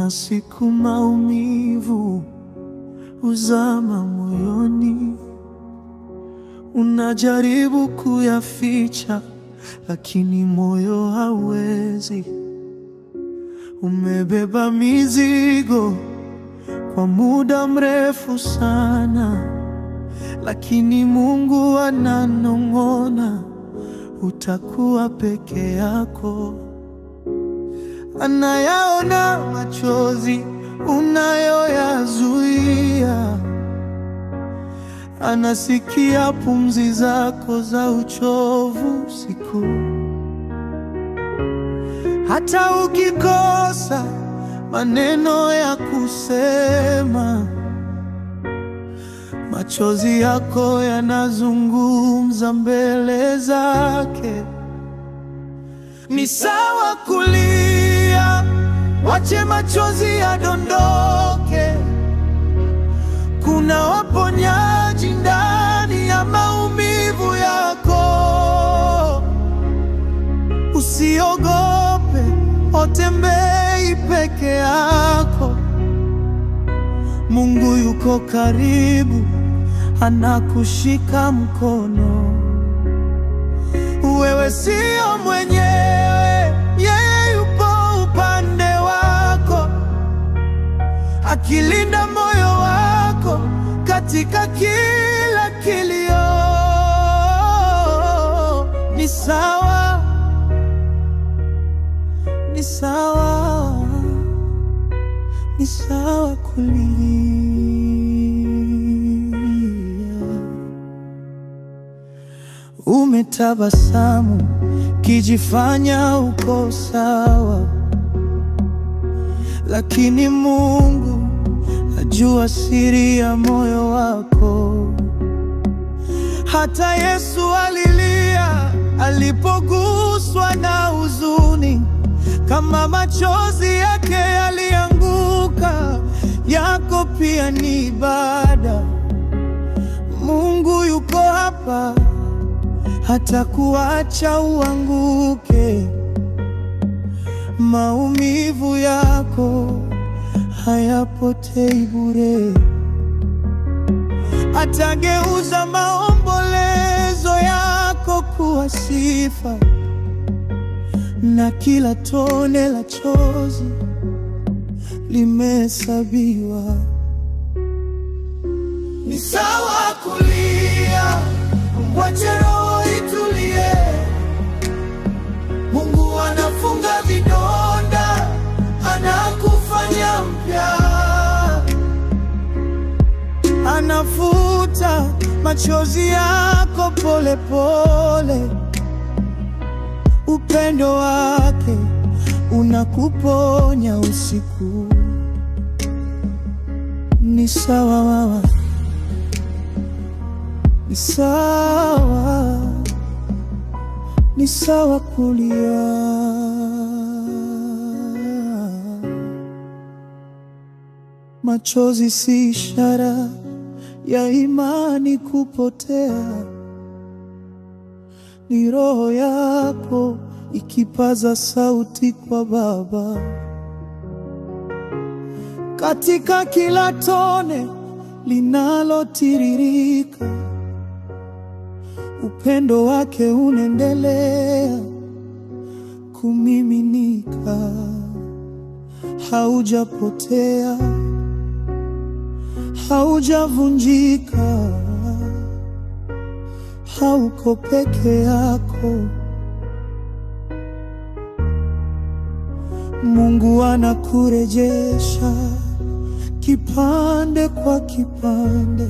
Kuna siku maumivu huzama moyoni, unajaribu kuyaficha lakini moyo hauwezi. Umebeba mizigo kwa muda mrefu sana, lakini Mungu ananong'ona, utakuwa peke yako. Anayaona machozi unayoyazuia, anasikia pumzi zako za uchovu usiku. Hata ukikosa maneno ya kusema, machozi yako yanazungumza mbele zake. Ni sawa kulia, wache machozi yadondoke. Kuna waponyaji ndani ya maumivu yako. Usiogope, utembei peke yako. Mungu yuko karibu, anakushika mkono. Wewe sio mwenyewe, yeye yupo upande wako, akilinda moyo wako katika kila kilio. Ni sawa, ni sawa, ni sawa kulia. Umetabasamu kijifanya uko sawa, lakini Mungu ajua siri ya moyo wako. Hata Yesu alilia alipoguswa na huzuni. Kama machozi yake yalianguka, yako pia ni ibada. Mungu yuko hapa, hata kuacha uanguke. Maumivu yako hayapotei bure, atageuza maombolezo yako kuwa sifa, na kila tone la chozi limehesabiwa. Ni sawa kulia, wache roho itulie. Mungu anafunga vidonda, anakufanya mpya. Anafuta machozi yako pole pole. Upendo wake unakuponya usiku. Ni sawa wawa, ni sawa, ni sawa kulia. Machozi si ishara ya imani kupotea, ni roho yako ikipaza sauti kwa Baba. Katika kila tone linalotiririka, upendo wake unaendelea kumiminika. Haujapotea, haujavunjika, hauko peke yako. Mungu anakurejesha kipande kwa kipande.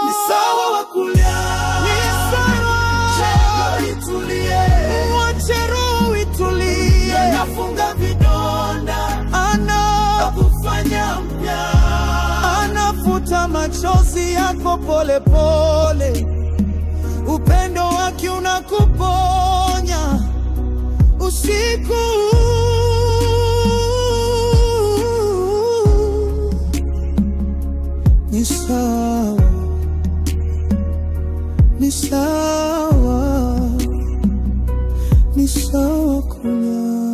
Ni sawa wakulia, ni sawa. Chego itulie, wache roho itulie. Anafunga vidonda, anakufanya mpya. Anafuta machozi yako pole pole. Upendo wake unakuponya usiku. Ni sawa, ni ni sawa, ni sawa kulia.